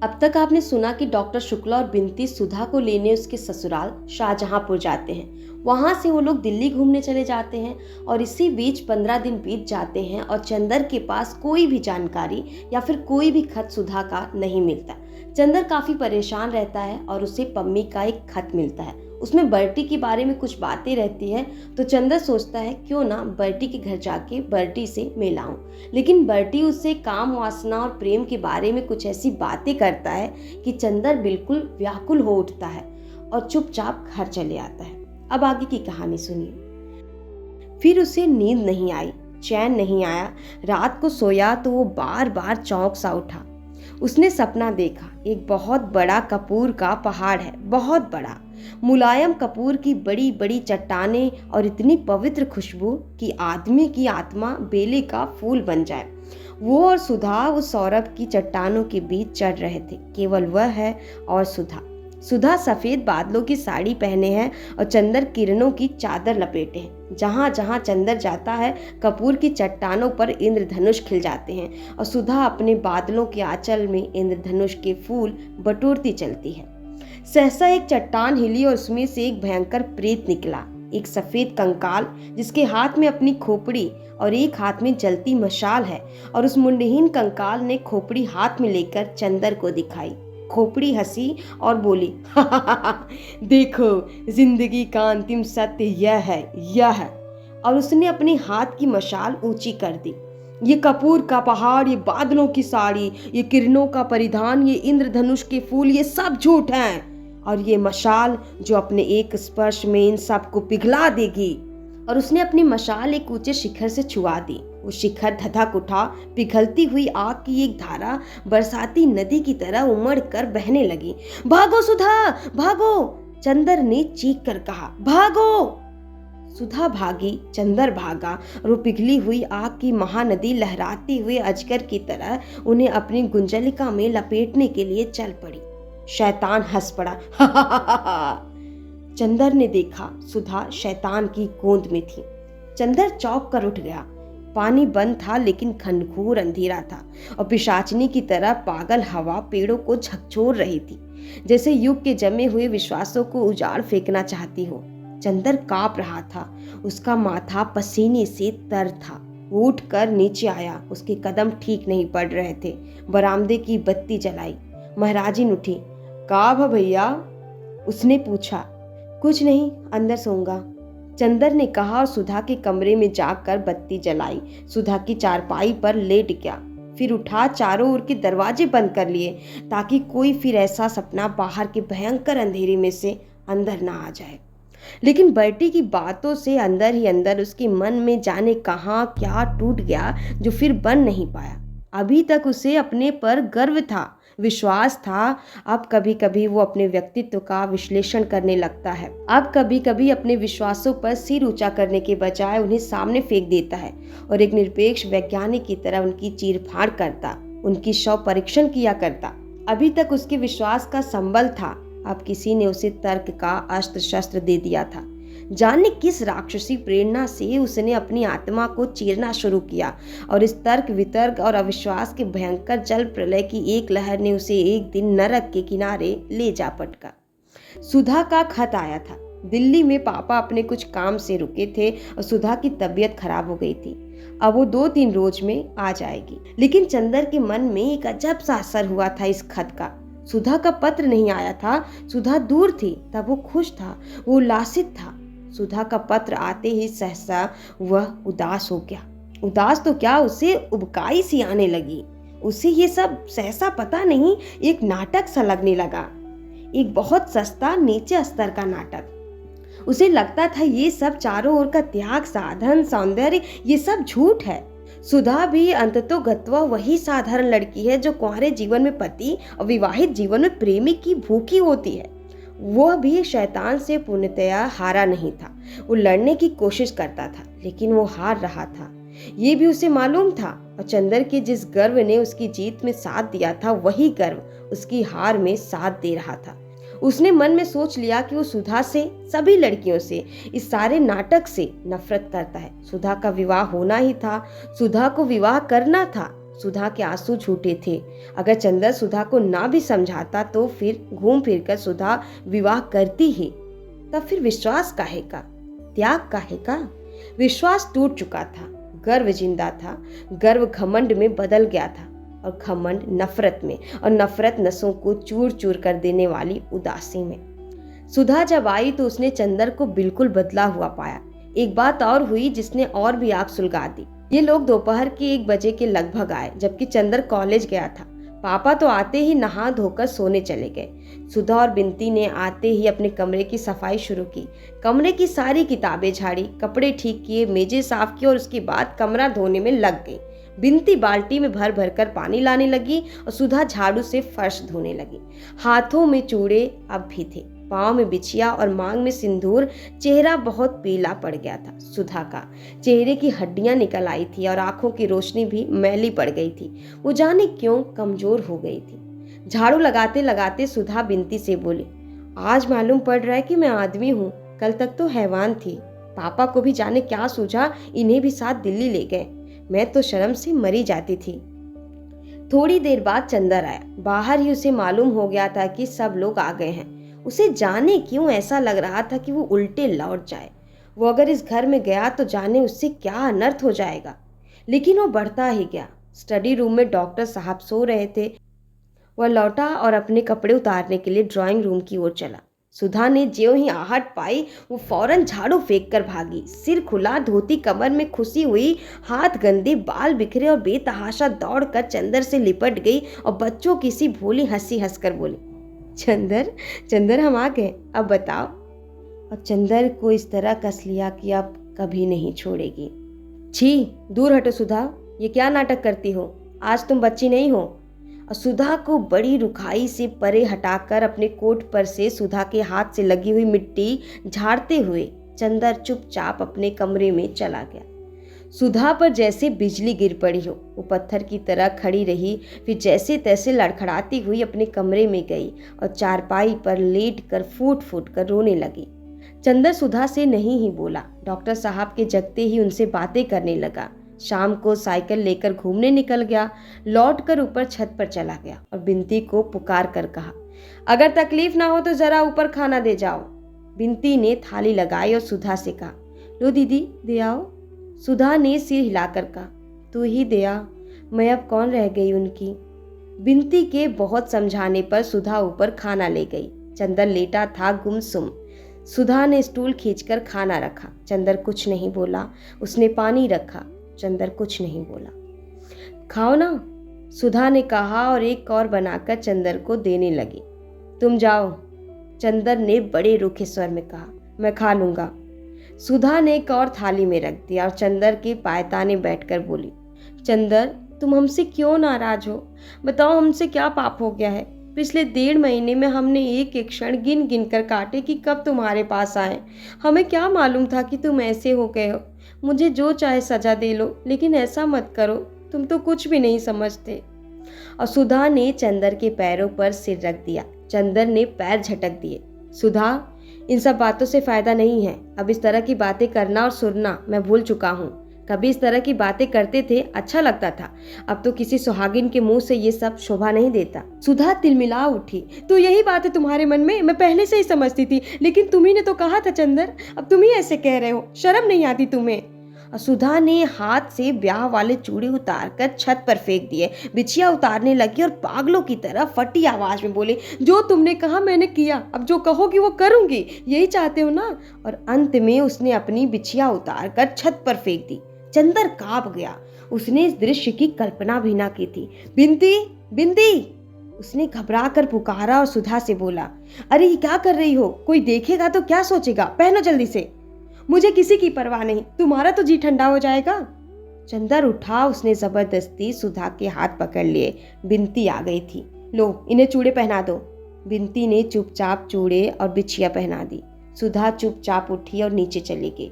अब तक आपने सुना कि डॉक्टर शुक्ला और बिनती सुधा को लेने उसके ससुराल शाहजहांपुर जाते हैं। वहां से वो लोग दिल्ली घूमने चले जाते हैं और इसी बीच 15 दिन बीत जाते हैं और चंदर के पास कोई भी जानकारी या फिर कोई भी खत सुधा का नहीं मिलता। चंदर काफी परेशान रहता है और उसे पम्मी का एक खत मिलता है। उसमें बर्टी के बारे में कुछ बातें रहती है, तो चंदर सोचता है क्यों ना बर्टी के घर जाके बर्टी से मिल आऊं। लेकिन बर्टी उससे काम वासना और प्रेम के बारे में कुछ ऐसी बातें करता है कि चंदर बिल्कुल व्याकुल हो उठता है और चुपचाप घर चले आता है। अब आगे की कहानी सुनिए। फिर उसे नींद नहीं आई, चैन नहीं आया। रात को सोया तो वो बार बार चौंक सा उठा। उसने सपना देखा, एक बहुत बड़ा कपूर का पहाड़ है, बहुत बड़ा। मुलायम कपूर की बड़ी बड़ी चट्टानें और इतनी पवित्र खुशबू कि आदमी की आत्मा बेले का फूल बन जाए। वो और सुधा उस सौरभ की चट्टानों के बीच चढ़ रहे थे। केवल वह है और सुधा। सुधा सफेद बादलों की साड़ी पहने हैं और चंदर किरणों की चादर लपेटे हैं। जहां जहां चंदर जाता है कपूर की चट्टानों पर इंद्रधनुष खिल जाते हैं और सुधा अपने बादलों के आंचल में इंद्रधनुष के फूल बटोरती चलती है। सहसा एक चट्टान हिली और उसमें से एक भयंकर प्रेत निकला, एक सफेद कंकाल जिसके हाथ में अपनी खोपड़ी और एक हाथ में जलती मशाल है। और उस मुंडहीन कंकाल ने खोपड़ी हाथ में लेकर चंदर को दिखाई। खोपड़ी हंसी और बोली, देखो, जिंदगी का अंतिम सत्य यह है। और उसने अपने हाथ की मशाल ऊंची कर दी। ये कपूर का पहाड़, ये बादलों की साड़ी, ये किरणों का परिधान, ये इंद्रधनुष के फूल, ये सब झूठ हैं। और ये मशाल जो अपने एक स्पर्श में इन सब को पिघला देगी। और उसने अपनी मशाल एक ऊंचे शिखर से छुआ दी। वो शिखर धधक उठा। पिघलती हुई आग की एक धारा बरसाती नदी की तरह उमड़ कर बहने लगी। भागो सुधा, भागो! चंदर ने चीख कर कहा, भागो! सुधा भागी, चंदर भागा और वो पिघली हुई आग की महानदी लहराते हुए अजगर की तरह उन्हें अपनी गुंजलिका में लपेटने के लिए चल पड़ी। शैतान हंस पड़ा। चंदर ने देखा सुधा शैतान की गोंद में थी। चंदर चौंक कर उठ गया। पानी बंद था लेकिन घनघोर अंधेरा था और पिशाचिनी की तरह पागल हवा पेड़ों को झकझोर रही थी, जैसे युग के जमे हुए विश्वासों को उजाड़ फेंकना चाहती हो। चंदर कांप रहा था। उसका माथा पसीने से तर था। वो उठ कर नीचे आया। उसके कदम ठीक नहीं पड़ रहे थे। बरामदे की बत्ती जलाई। महाराजिन उठी। का भैया? उसने पूछा। कुछ नहीं, अंदर सोऊंगा, चंदर ने कहा और सुधा के कमरे में जाकर बत्ती जलाई। सुधा की चारपाई पर लेट गया। फिर उठा, चारों ओर के दरवाजे बंद कर लिए ताकि कोई फिर ऐसा सपना बाहर के भयंकर अंधेरे में से अंदर ना आ जाए। लेकिन बर्टी की बातों से अंदर ही अंदर उसके मन में जाने कहाँ क्या टूट गया जो फिर बन नहीं पाया। अभी तक उसे अपने पर गर्व था, विश्वास था। अब कभी कभी वो अपने व्यक्तित्व का विश्लेषण करने लगता है। अब कभी कभी अपने विश्वासों पर सिर ऊंचा करने के बजाय उन्हें सामने फेंक देता है और एक निरपेक्ष वैज्ञानिक की तरह उनकी चीरफाड़ करता, उनकी शव परीक्षण किया करता। अभी तक उसके विश्वास का संबल था, अब किसी ने उसे तर्क का अस्त्र शस्त्र दे दिया था। जाने किस राक्षसी प्रेरणा से उसने अपनी आत्मा को चीरना शुरू किया और इस तर्क वितर्क और अविश्वास के भयंकर जल प्रलय की एक लहर ने उसे एक दिन नरक के किनारे ले जा पटका। सुधा का खत आया था। दिल्ली में पापा अपने कुछ काम से रुके थे और सुधा की तबीयत खराब हो गई थी। अब वो 2-3 रोज में आ जाएगी। लेकिन चंदर के मन में एक अजब सा असर हुआ था इस खत का। सुधा का पत्र नहीं आया था। सुधा दूर थी, तब वो खुश था, वो उल्लासित था। सुधा का पत्र आते ही सहसा वह उदास हो गया। उदास तो क्या, उसे उबकाई सी आने लगी। उसे ये सब सहसा पता नहीं एक नाटक सा लगने लगा, एक बहुत सस्ता नीचे स्तर का नाटक। उसे लगता था ये सब चारों ओर का त्याग, साधन, सौंदर्य, ये सब झूठ है। सुधा भी अंततोगत्वा वही साधारण लड़की है जो कुंवारे जीवन में पति और विवाहित जीवन में प्रेमी की भूखी होती है। वह भी शैतान से पूर्णतया हारा नहीं था। वो लड़ने की कोशिश करता था लेकिन वो हार रहा था, ये भी उसे मालूम था। और चंदर के जिस गर्व ने उसकी जीत में साथ दिया था, वही गर्व उसकी हार में साथ दे रहा था। उसने मन में सोच लिया कि वो सुधा से, सभी लड़कियों से, इस सारे नाटक से नफरत करता है। सुधा का विवाह होना ही था, सुधा को विवाह करना था, सुधा के आंसू छूटे थे। अगर चंदर सुधा को ना भी समझाता तो फिर घूम फिर कर सुधा विवाह करती ही। तब फिर विश्वास काहे का, त्याग काहे का? विश्वास टूट चुका था, गर्व जिंदा था, गर्व घमंड में बदल गया था और घमंड नफरत में, और नफरत नसों को चूर चूर कर देने वाली उदासी में। सुधा जब आई तो उसने चंदर को बिल्कुल बदला हुआ पाया। एक बात और हुई जिसने और भी आग सुलगा दी। ये लोग दोपहर के 1 बजे के लगभग आए, जबकि चंदर कॉलेज गया था। पापा तो आते ही नहा धोकर सोने चले गए। सुधा और बिनती ने आते ही अपने कमरे की सफाई शुरू की। कमरे की सारी किताबें झाड़ी, कपड़े ठीक किए, मेजें साफ की और उसके बाद कमरा धोने में लग गई। बिनती बाल्टी में भर भर कर पानी लाने लगी और सुधा झाड़ू से फर्श धोने लगी। हाथों में चूड़े अब भी थे, पाँव में बिछिया और मांग में सिंदूर। चेहरा बहुत पीला पड़ गया था सुधा का। चेहरे की हड्डियां निकल आई थी और आंखों की रोशनी भी मैली पड़ गई थी। वो जाने क्यों कमजोर हो गई थी। झाड़ू लगाते लगाते सुधा बिनती से बोली, आज मालूम पड़ रहा है कि मैं आदमी हूँ, कल तक तो हैवान थी। पापा को भी जाने क्या सूझा, इन्हें भी साथ दिल्ली ले गए। मैं तो शर्म से मरी जाती थी। थोड़ी देर बाद चंदर आया। बाहर ही उसे मालूम हो गया था कि सब लोग आ गए हैं। उसे जाने क्यों ऐसा लग रहा था कि वो उल्टे लौट जाए। वो अगर इस घर में गया तो जाने उससे क्या अनर्थ हो जाएगा। लेकिन वो बढ़ता ही गया। स्टडी रूम में डॉक्टर साहब सो रहे थे। वह लौटा और अपने कपड़े उतारने के लिए ड्राइंग रूम की ओर चला। सुधा ने ज्यों ही आहट पाई वो फौरन झाड़ू फेंक कर भागी। सिर खुला, धोती कमर में खुसी हुई, हाथ गंदे, बाल बिखरे और बेतहाशा दौड़कर चंदर से लिपट गई और बच्चों की सी भोली हंसी हंसकर बोली, चंदर चंदर हम आ गए, अब बताओ। और चंदर को इस तरह कस लिया कि अब कभी नहीं छोड़ेगी। छी, दूर हटो सुधा, ये क्या नाटक करती हो? आज तुम बच्ची नहीं हो। और सुधा को बड़ी रुखाई से परे हटाकर अपने कोट पर से सुधा के हाथ से लगी हुई मिट्टी झाड़ते हुए चंदर चुपचाप अपने कमरे में चला गया। सुधा पर जैसे बिजली गिर पड़ी हो। वो पत्थर की तरह खड़ी रही, फिर जैसे तैसे लड़खड़ाती हुई अपने कमरे में गई और चारपाई पर लेट कर फूट फूट कर रोने लगी। चंदर सुधा से नहीं ही बोला। डॉक्टर साहब के जगते ही उनसे बातें करने लगा। शाम को साइकिल लेकर घूमने निकल गया। लौटकर ऊपर छत पर चला गया और बिनती को पुकार कर कहा, अगर तकलीफ ना हो तो जरा ऊपर खाना दे जाओ। बिनती ने थाली लगाई और सुधा से कहा, लो दीदी दे आओ। सुधा ने सिर हिलाकर कहा, तू ही दे आ, मैं अब कौन रह गई उनकी। बिनती के बहुत समझाने पर सुधा ऊपर खाना ले गई। चंदर लेटा था गुमसुम। सुधा ने स्टूल खींचकर खाना रखा। चंदर कुछ नहीं बोला। उसने पानी रखा। चंदर कुछ नहीं बोला। खाओ ना, सुधा ने कहा और एक और बनाकर चंदर को देने लगी। तुम जाओ, चंदर ने बड़े रूखे स्वर में कहा, मैं खा लूंगा। सुधा ने एक और थाली में रख दिया और चंदर के पायताने बैठकर बोली, चंदर तुम हमसे क्यों नाराज हो? बताओ हमसे क्या पाप हो गया है? पिछले 1.5 महीने में हमने एक एक क्षण गिन गिन कर काटे कि कब तुम्हारे पास आए। हमें क्या मालूम था कि तुम ऐसे हो गए हो। मुझे जो चाहे सजा दे लो, लेकिन ऐसा मत करो, तुम तो कुछ भी नहीं समझते। और सुधा ने चंदर के पैरों पर सिर रख दिया। चंदर ने पैर झटक दिए। सुधा, इन सब बातों से फायदा नहीं है। अब इस तरह की बातें करना और सुनना मैं भूल चुका हूँ। कभी इस तरह की बातें करते थे, अच्छा लगता था। अब तो किसी सुहागिन के मुंह से ये सब शोभा नहीं देता। सुधा तिलमिला उठी। तो यही बात है तुम्हारे मन में? मैं पहले से ही समझती थी, लेकिन तुम्ही ने तो कहा था चंदर, अब तुम ही ऐसे कह रहे हो। शर्म नहीं आती तुम्हें? सुधा ने हाथ से ब्याह वाले चूड़ी उतारकर छत पर फेंक दिए। बिछिया उतारने लगी और पागलों की तरह फटी आवाज में बोली, जो तुमने कहा मैंने किया, अब जो कहोगी वो करूंगी, यही चाहते हो ना? और अंत में उसने अपनी बिछिया उतारकर छत पर फेंक दी। चंदर कांप गया। उसने इस दृश्य की कल्पना भी ना की थी। बिनती, बिनती, उसने घबरा कर पुकारा और सुधा से बोला, अरे ये क्या कर रही हो? कोई देखेगा तो क्या सोचेगा? पहनो जल्दी से। मुझे किसी की परवाह नहीं, तुम्हारा तो जी ठंडा हो जाएगा। चंदर उठा। उसने जबरदस्ती सुधा के हाथ पकड़ लिए। बिनती आ गई थी। लो, इन्हें चूड़े पहना दो। बिनती ने चुपचाप चूड़े और बिछिया पहना दी। सुधा चुपचाप उठी और नीचे चली गई।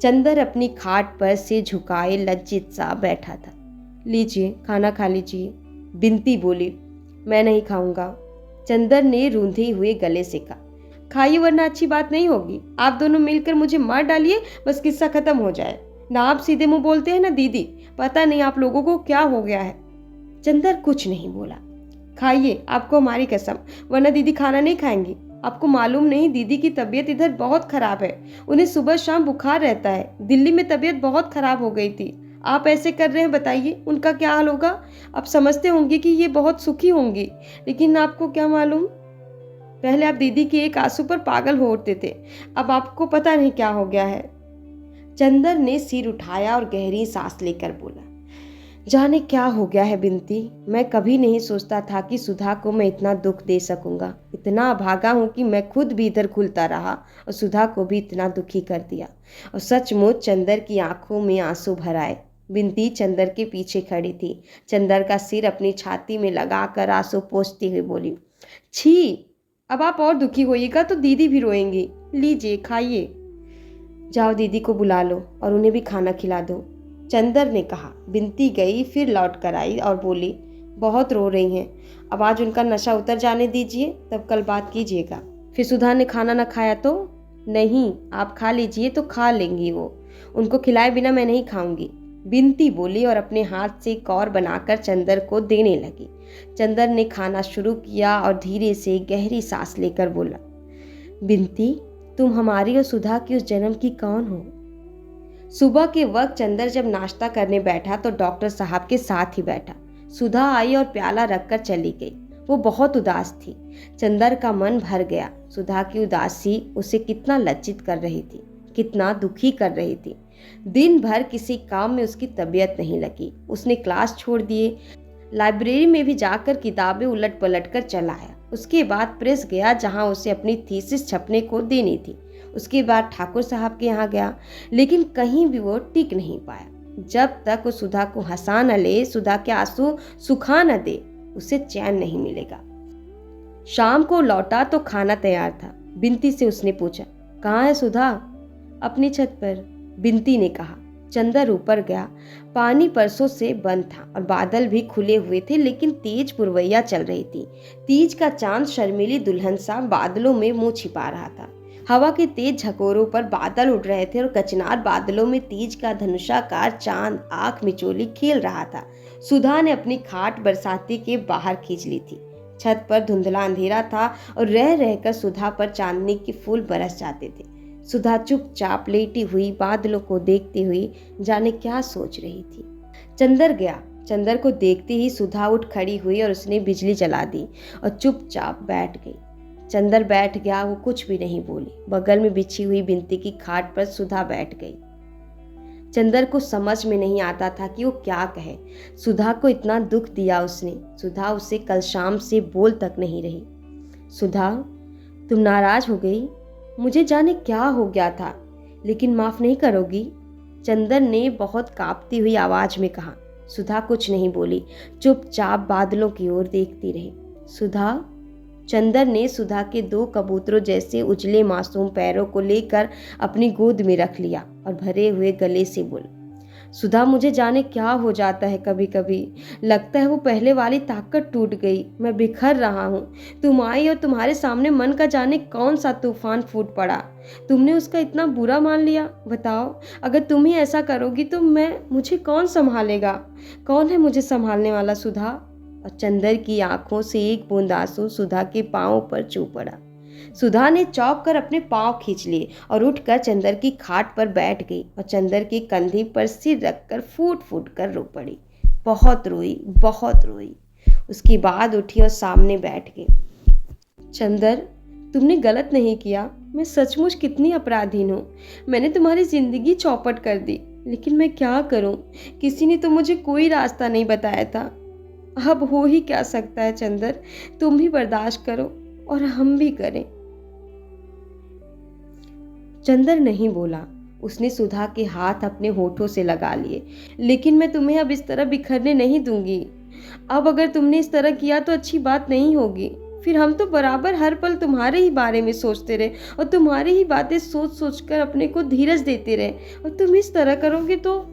चंदर अपनी खाट पर सिर झुकाए लज्जित सा बैठा था। लीजिए, खाना खा लीजिए। बिनती बोली, मैं नहीं खाऊंगा। चंदर ने रूंधे हुए गले से कहा, खाइए वरना अच्छी बात नहीं होगी। आप दोनों मिलकर मुझे मार डालिए, बस किस्सा खत्म हो जाए। ना आप सीधे मुंह बोलते हैं ना दीदी। पता नहीं आप लोगों को क्या हो गया है। चंदर कुछ नहीं बोला। खाइए, आपको हमारी कसम, वरना दीदी खाना नहीं खाएंगी। आपको मालूम नहीं, दीदी की तबीयत इधर बहुत खराब है। उन्हें सुबह शाम बुखार रहता है। दिल्ली में तबीयत बहुत खराब हो गई थी। आप ऐसे कर रहे हैं, बताइए उनका क्या हाल होगा। आप समझते होंगे कि ये बहुत सुखी होंगी, लेकिन आपको क्या मालूम, पहले आप दीदी के एक आंसू पर पागल हो उठते थे, अब आपको पता नहीं क्या हो गया है। चंदर ने सिर उठाया और गहरी सांस लेकर बोला, जाने क्या हो गया है बिनती। मैं कभी नहीं सोचता था कि सुधा को मैं इतना दुख दे सकूंगा। इतना अभागा हूं कि मैं खुद भी इधर खुलता रहा और सुधा को भी इतना दुखी कर दिया। और सचमुच चंदर की आंखों में आंसू भर आए। बिनती चंदर के पीछे खड़ी थी। चंदर का सिर अपनी छाती में लगाकर आंसू पोंछती हुई बोली, छी, अब आप और दुखी होइएगा तो दीदी भी रोएंगी। लीजिए खाइए। जाओ दीदी को बुला लो और उन्हें भी खाना खिला दो, चंदर ने कहा। बिनती गई, फिर लौट कर आई और बोली, बहुत रो रही हैं, अब आज उनका नशा उतर जाने दीजिए, तब कल बात कीजिएगा। फिर सुधा ने खाना न खाया तो? नहीं, आप खा लीजिए तो खा लेंगी वो, उनको खिलाए बिना मैं नहीं खाऊंगी, बिनती बोली और अपने हाथ से कौर बनाकर चंदर को देने लगी। चंदर ने खाना शुरू किया और धीरे से गहरी सांस लेकर बोला, बिनती, तुम हमारी और सुधा की उस जन्म की कौन हो? सुबह के वक्त चंदर जब नाश्ता करने बैठा तो डॉक्टर साहब के साथ ही बैठा। सुधा आई और प्याला रखकर चली गई। वो बहुत उदास थी। चंदर का मन भर गया। सुधा की उदासी उसे कितना लज्जित कर रही थी, कितना दुखी कर रही थी। दिन भर किसी काम में उसकी तबीयत नहीं लगी। उसने क्लास छोड़ दिए, लाइब्रेरी में भी जाकर किताबें उलट पलट कर चला आया। उसके बाद प्रेस गया जहां उसे अपनी थीसिस छपने को देनी थी। उसके बाद ठाकुर साहब के यहाँ गया, लेकिन कहीं भी वो टिक नहीं पाया। जब तक वो सुधा को हंसा न ले, सुधा के आंसू सुखा न दे, उसे चैन नहीं मिलेगा। शाम को लौटा तो खाना तैयार था। बिनती से उसने पूछा, कहाँ है सुधा? अपनी छत पर, बिनती ने कहा। चंदर ऊपर गया। पानी परसों से बंद था और बादल भी खुले हुए थे, लेकिन तेज पुरवैया चल रही थी। तीज का चांद शर्मीली दुल्हन सा बादलों में मुंह छिपा रहा था। हवा के तेज झकोरों पर बादल उड़ रहे थे और कचनार बादलों में तीज का धनुषाकार चांद आंख मिचोली खेल रहा था। सुधा ने अपनी खाट बरसाती के बाहर खींच ली थी। छत पर धुंधला अंधेरा था और रह रहकर सुधा पर चांदनी के फूल बरस जाते थे। सुधा चुपचाप लेटी हुई बादलों को देखती हुई जाने क्या सोच रही थी। चंदर गया। चंदर को देखते ही सुधा उठ खड़ी हुई और उसने बिजली जला दी और चुपचाप बैठ गई। चंदर बैठ गया, वो कुछ भी नहीं बोली। बगल में बिछी हुई बिनती की खाट पर सुधा बैठ गई। चंदर को समझ में नहीं आता था कि वो क्या कहे। सुधा को इतना दुख दिया उसने। सुधा उससे कल शाम से बोल तक नहीं रही। सुधा, तुम नाराज हो गई? मुझे जाने क्या हो गया था, लेकिन माफ नहीं करोगी? चंदर ने बहुत कांपती हुई आवाज में कहा। सुधा कुछ नहीं बोली, चुपचाप बादलों की ओर देखती रही। सुधा, चंदर ने सुधा के दो कबूतरों जैसे उजले मासूम पैरों को लेकर अपनी गोद में रख लिया और भरे हुए गले से बोला, सुधा, मुझे जाने क्या हो जाता है कभी कभी। लगता है वो पहले वाली ताकत टूट गई। मैं बिखर रहा हूँ। तुम आई और तुम्हारे सामने मन का जाने कौन सा तूफान फूट पड़ा। तुमने उसका इतना बुरा मान लिया। बताओ, अगर तुम ही ऐसा करोगी तो मुझे कौन संभालेगा? कौन है मुझे संभालने वाला? सुधा। और चंदर की आंखों से एक बूंद आंसू सुधा के पांव पर चू पड़ा। सुधा ने चौंक कर अपने पांव खींच लिए और उठकर चंदर की खाट पर बैठ गई और चंदर के कंधे पर सिर रखकर फूट फूट कर रो पड़ी। बहुत रोई, बहुत रोई। उसके बाद उठी और सामने बैठ गई। चंदर, तुमने गलत नहीं किया। मैं सचमुच कितनी अपराधीन हूँ। मैंने तुम्हारी जिंदगी चौपट कर दी, लेकिन मैं क्या करूँ? किसी ने तो मुझे कोई रास्ता नहीं बताया था। अब हो ही क्या सकता है चंदर, तुम भी बर्दाश्त करो और हम भी करें। चंदर नहीं बोला। उसने सुधा के हाथ अपने होठों से लगा लिए। लेकिन मैं तुम्हें अब इस तरह बिखरने नहीं दूंगी। अब अगर तुमने इस तरह किया तो अच्छी बात नहीं होगी। फिर हम तो बराबर हर पल तुम्हारे ही बारे में सोचते रहे और तुम्हारी ही बातें सोच सोच कर अपने को धीरज देते रहे, और तुम इस तरह करोगे तो?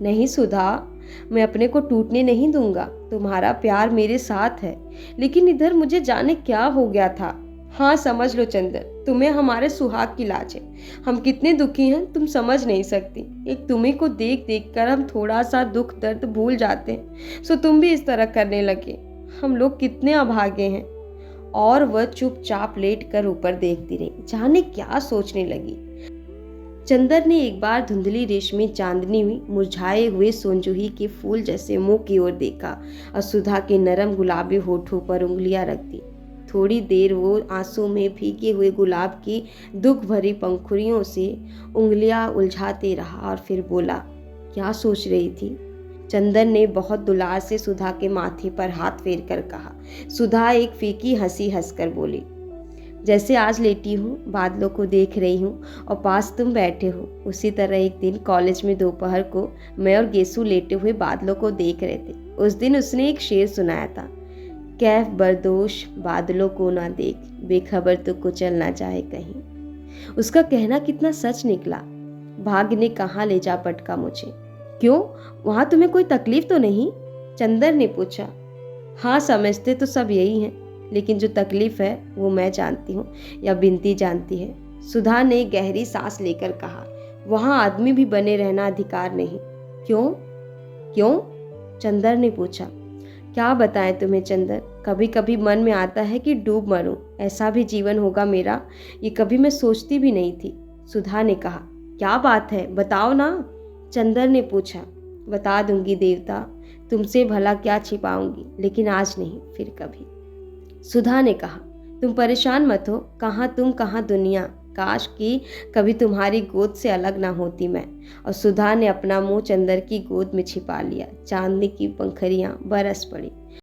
नहीं सुधा, मैं अपने को टूटने नहीं दूंगा। तुम्हारा प्यार मेरे साथ है, लेकिन इधर मुझे जाने क्या हो गया था। हाँ समझ लो चंदर, तुम्हें हमारे सुहाग की लाज है। हम कितने दुखी हैं तुम समझ नहीं सकती। एक तुम्हें को देख देख कर हम थोड़ा सा दुख दर्द भूल जाते हैं, सो तुम भी इस तरह करने लगे। हम लोग कितने अभागे हैं। और वह चुपचाप लेट कर ऊपर देखती रही, जाने क्या सोचने लगी। चंदर ने एक बार धुंधली रेशमी चांदनी हुई मुरझाए हुए सोंजूही के फूल जैसे मुंह की ओर देखा और सुधा के नरम गुलाबी होठों पर उंगलियां रख दी। थोड़ी देर वो आंसू में भीगे हुए गुलाब की दुख भरी पंखुड़ियों से उंगलियां उलझाते रहा और फिर बोला, क्या सोच रही थी? चंदन ने बहुत दुलार से सुधा के माथे पर हाथ फेर कर कहा। सुधा एक फीकी हंसी हंसकर बोली, जैसे आज लेटी हूँ, बादलों को देख रही हूँ और पास तुम बैठे हो, उसी तरह एक दिन कॉलेज में दोपहर को मैं और गेसू लेटे हुए बादलों को देख रहे थे। उस दिन उसने एक शेर सुनाया था, कैफ बरदोश बादलों को ना देख, बेखबर तो कुचल ना जाए कहीं। उसका कहना कितना सच निकला। भाग्य ने कहाँ ले जा पटका मुझे। क्यों, वहाँ तुम्हें कोई तकलीफ तो नहीं? चंदर ने पूछा। हाँ समझते तो सब यही हैं, लेकिन जो तकलीफ है वो मैं जानती हूँ या बिनती जानती है। सुधा ने गहरी सांस लेकर कहा, वहाँ आदमी भी बने रहना अधिकार नहीं। क्यों क्यों? चंदर ने पूछा। क्या बताएं तुम्हें चंदर, कभी कभी मन में आता है कि डूब मरूं, ऐसा भी जीवन होगा मेरा, ये कभी मैं सोचती भी नहीं थी। सुधा ने कहा। क्या बात है, बताओ ना। चंदर ने पूछा। बता दूंगी देवता, तुमसे भला क्या छिपाऊंगी, लेकिन आज नहीं, फिर कभी। सुधा ने कहा। तुम परेशान मत हो, कहाँ तुम कहाँ दुनिया, काश कि कभी तुम्हारी गोद से अलग ना होती मैं। और सुधा ने अपना मुंह चंदर की गोद में छिपा लिया। चांदनी की पंखुड़ियां बरस पड़ी।